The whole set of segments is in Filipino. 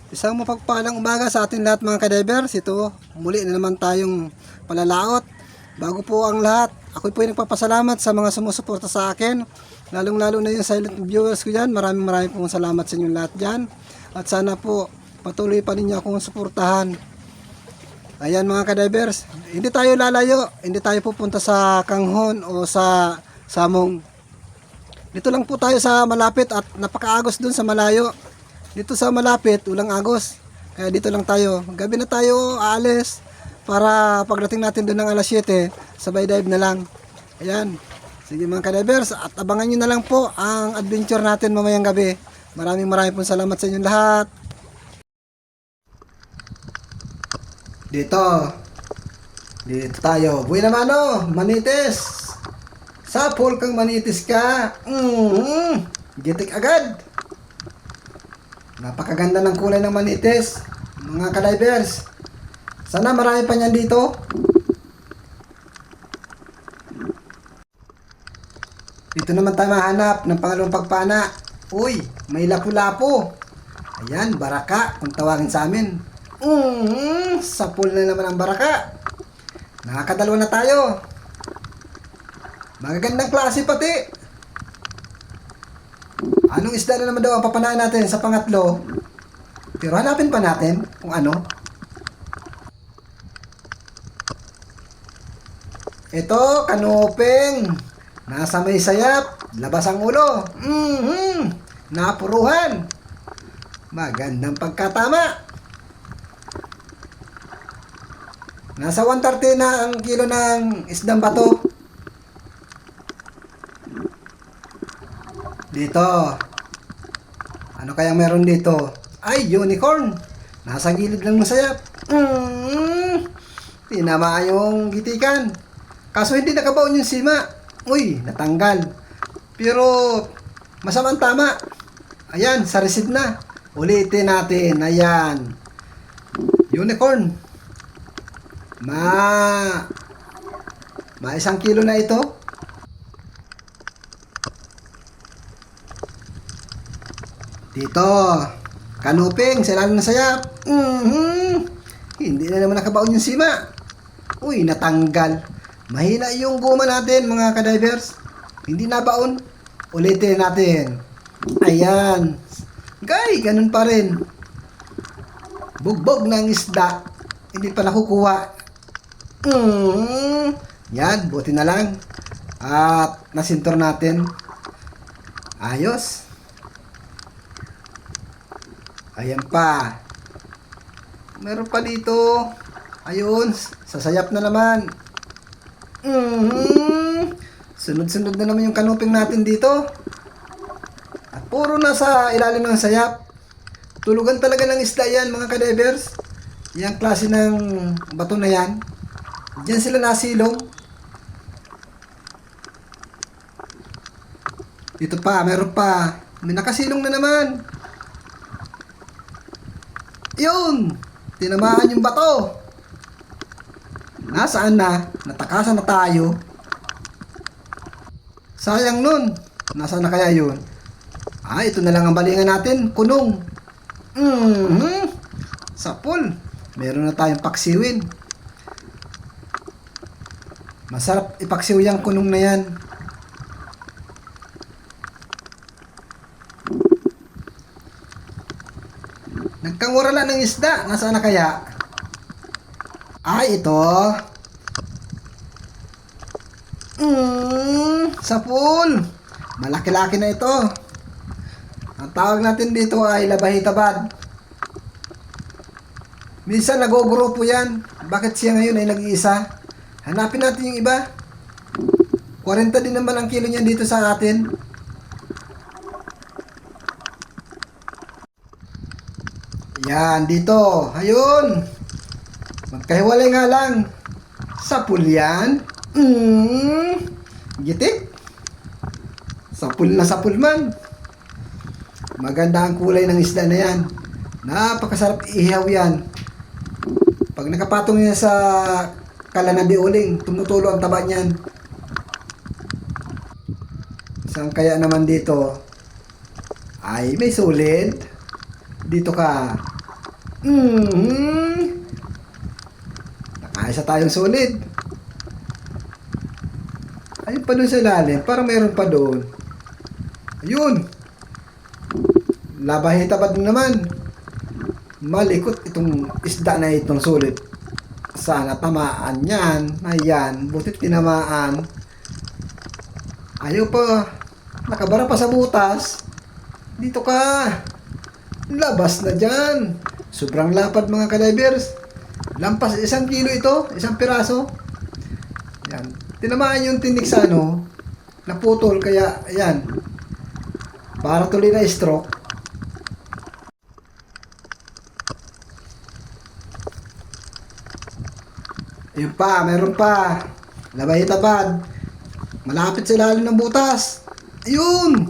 Isang mapagpalang umaga sa ating lahat mga kadivers. Ito, muli na naman tayong palalaot. Bago po ang lahat, ako po ay nagpapasalamat sa mga sumusuporta sa akin. Lalong-lalo na yung silent viewers ko dyan. Maraming pong salamat sa inyong lahat dyan. At sana po patuloy pa ninyo akong suportahan. Ayan mga kadivers, hindi tayo lalayo. Hindi tayo pupunta sa Kanghon o sa Samong. Dito lang po tayo sa malapit at napakaagos dun sa malayo. Dito sa malapit, ulang agos. Kaya dito lang tayo. Gabi na tayo aalis para pagdating natin doon ng alas 7, sabay dive na lang. Ayan. Sige mga kadivers, at abangan nyo na lang po ang adventure natin mamayang gabi. Maraming pong salamat sa inyong lahat. Dito. Dito tayo. Buhay naman manitis. Sa pool kang manitis ka. Gitik agad. Napakaganda ng kulay ng manitis, mga kadivers. Sana marami pa niyan dito. Dito naman tayo mahanap ng pangalawang pagpana. Uy, may lapu-lapu. Ayan, baraka, kung tawagin sa amin. Sa pool na naman ang baraka. Nakakadalawa na tayo. Magagandang klase pati. Anong isda na naman daw ang papanain natin sa pangatlo? Pero hanapin pa natin kung ano. Ito, kanuping. Nasa may sayap. Labas ang ulo. Napuruhan. Magandang pagkatama. Nasa 130 na ang kilo ng isdang bato. Dito. Ano kayang meron dito? Ay, unicorn. Nasa gilid lang ng sayap. Tinama yung gitikan. Kaso hindi nakabaon yung sima. Uy, natanggal. Pero, masamang tama. Ayan, sa receipt na. Ulitin natin. Ayan. Unicorn. Ma 1 kilo na ito. Dito, kanuping, sa ilalim ng sayap. Hindi na naman nakabaon yung sima. Uy, natanggal. Mahina yung guma natin, mga kadivers. Hindi nabaon. Ulitin natin. Ayan. Gay, ganun pa rin. Bugbog ng isda. Hindi pa nakukuha. Yan, buti na lang. At nasintor natin. Ayos. Ayan pa. Meron pa dito. Ayun. Sasayap na naman. Sunod-sunod na naman yung kanuping natin dito. At puro na sa ilalim ng sayap. Tulugan talaga ng isda yan, mga kadivers. Yang klase ng bato na yan. Diyan sila nasilong. Dito pa, meron pa. May nakasilong na naman. Yun! Tinamaan yung bato. Nasaan na? Natakasan na tayo. Sayang nun. Nasaan na kaya yun? Ito na lang ang balingan natin. Kunong. Sa pool. Meron na tayong paksiwin. Masarap ipaksiw yung kunong na yan. Nagkangura lang ng isda. Nasaan na kaya? Ito. Sa pool. Malaki-laki na ito. Ang tawag natin dito ay labahitabad. Minsan nagogrupo yan. Bakit siya ngayon ay nag-iisa? Hanapin natin yung iba. 40 din naman ang kilo niyan dito sa atin. Yan, dito. Ayun. Magkahiwalay nga lang. Sa pool yan. Gitik. Sa pool na sa pool man. Maganda ang kulay ng isda na yan. Napakasarap ihaw yan. Pag nakapatong yan sa kalanabi uling, tumutulo ang taba niyan. Saan kaya naman dito? Ay, may sulit. Dito ka. Mhm. Nakaisa tayong solid. Ayun pa dun sa ilalim. Parang mayroon pa doon. Ayun. Labahita pa din naman. Malikot itong isda na itong sulit. Sana tamaan yan. Ayan. Butit tinamaan. Ayaw pa. Nakabara pa sa butas. Dito ka. Labas na dyan. Sobrang lapad mga kadivers. Lampas 1 kilo ito. 1 piraso. Ayan. Tinamaan yung tinik sa ano. Naputol. Kaya ayan. Para tuloy na stroke. Ayun pa, meron pa. Labay tabad. Malapit sa ilalim ng butas. Ayun!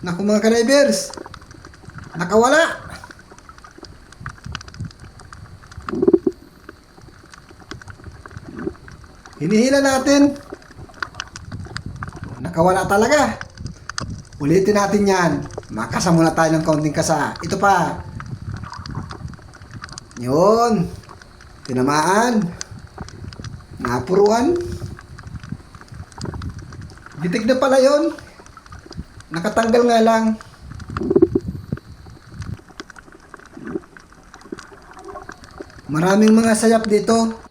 Naku mga kadivers. Nakawala. Hinihila natin. Nakawala talaga. Ulitin natin yan. Makasa muna tayo ng kaunting kasa. Ito pa. Yun. Tinamaan. Napuruan. Bitig na pala yun. Nakatanggal nga lang. Maraming mga sayap dito.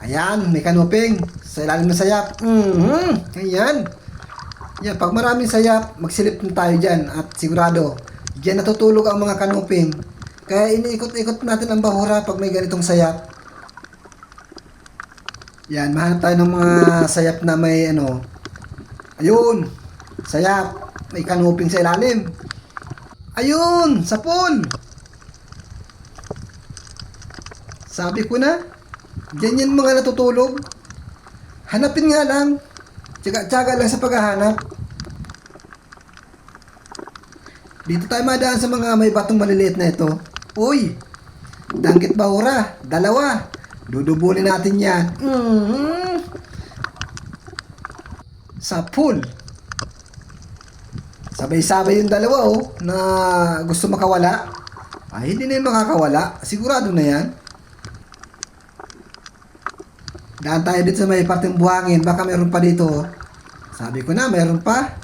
Ayan, may kanuping. Sa ilalim ng sayap. Ayan. Yan, pag maraming sayap, magsilip na tayo dyan. At sigurado, dyan natutulog ang mga kanuping. Kaya iniikot-ikot natin ang bahura pag may ganitong sayap. Yan, mahanap tayo ng mga sayap na may ano. Ayun, sayap. May kanuping sa ilalim. Ayun, sapon. Sabi ko na, dyan yan mga natutulog. Hanapin nga lang. Tsaga-tsaga lang sa paghahanap. Dito tayo madaan sa mga may batong maliliit na ito. Uy, danggit bahura. 2. Dudubulin natin yan. Sa pool. Sabay-sabay yung 2 na gusto makawala. Ay, hindi na yung makakawala. Sigurado na yan. Daan tayo dito sa may parteng buhangin. Baka meron pa dito. Sabi ko na, meron pa.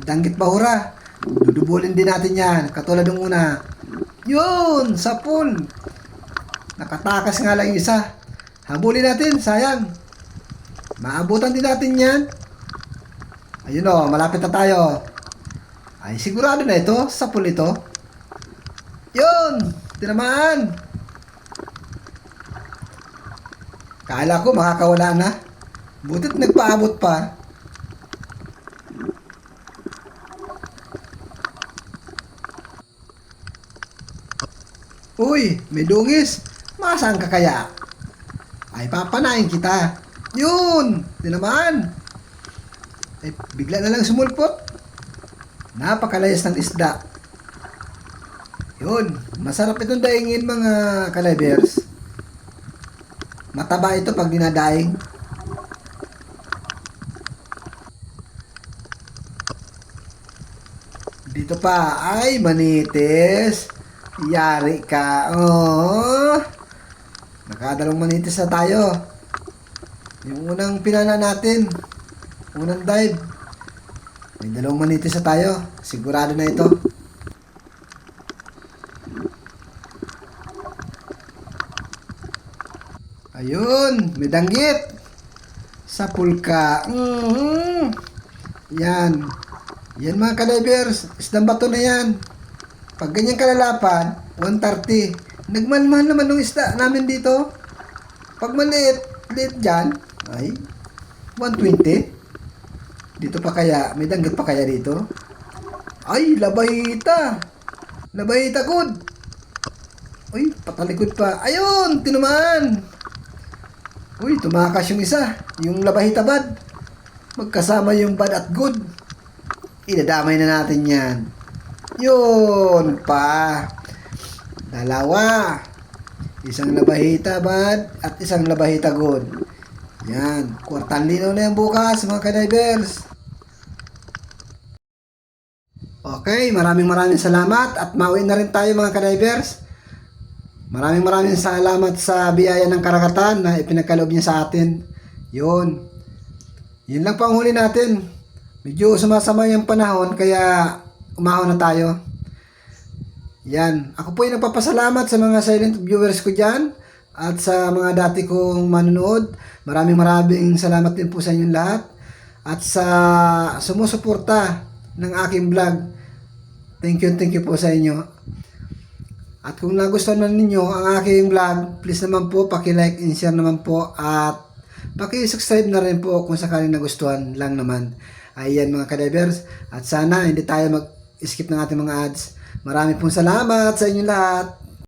Danggit bahura. Dudubulin din natin yan. Katulad ng una. Yun! Sa pool. Nakatakas nga lang yung isa. Habulin natin. Sayang. Maabutan din natin yan. Ayun o. Malapit na tayo. Ay, sigurado na ito. Sa pool ito. Yun! Tinamaan. Kala ko makakawala na. Butit nagpaabot pa. Uy, may dungis. Masaan ka kaya? Ay, papanain kita. Yun! Di naman. Ay, bigla na lang sumulpot. Napakalayas ng isda. Yun. Masarap itong daingin mga kalibers. Mataba ito pag dinadaing. Dito pa. Ay, manitis. Yari ka. Oh. Nakadalawang manitis na tayo. Yung unang pinana natin. Unang dive. May 2 manitis na tayo. Sigurado na ito. Ayun. May danggit. Sa pulka. Yan. Yan mga kadivers. Isdang bato na yan. Pag ganyan kalalapan, 130. Nagmanman naman ng isda namin dito. Pag maliit, liit dyan, ay 120. Dito pa kaya, may danggit pa kaya dito? Ay, labahita. Labahita good. Uy, patalikod pa. Ayun, tinumaan. Uy, tumakas yung isa. Yung labahita bad. Magkasama yung bad at good. Idadamay na natin yan. Yun pa. 2. Isang labahita bad at isang labahita good. Yan. Kwartang linaw na yan bukas mga kadivers. Okay, maraming salamat at mauwi na rin tayo mga ka-divers. Maraming salamat sa biyaya ng karagatan na ipinagkaloob niya sa atin. Yun. Yun lang po ang huli natin. Medyo sumasama yung panahon kaya umahon na tayo. Yan. Ako po ay nagpapasalamat sa mga silent viewers ko dyan at sa mga dati kong manonood. Maraming salamat din po sa inyong lahat. At sa sumusuporta ng aking vlog. Thank you po sa inyo. At kung nagustuhan man ninyo ang aking vlog, please naman po paki-like and share naman po at paki-subscribe na rin po kung sakaling nagustuhan lang naman. Ayan mga ka-divers. At sana hindi tayo mag-skip ng ating mga ads. Maraming pong salamat sa inyo lahat.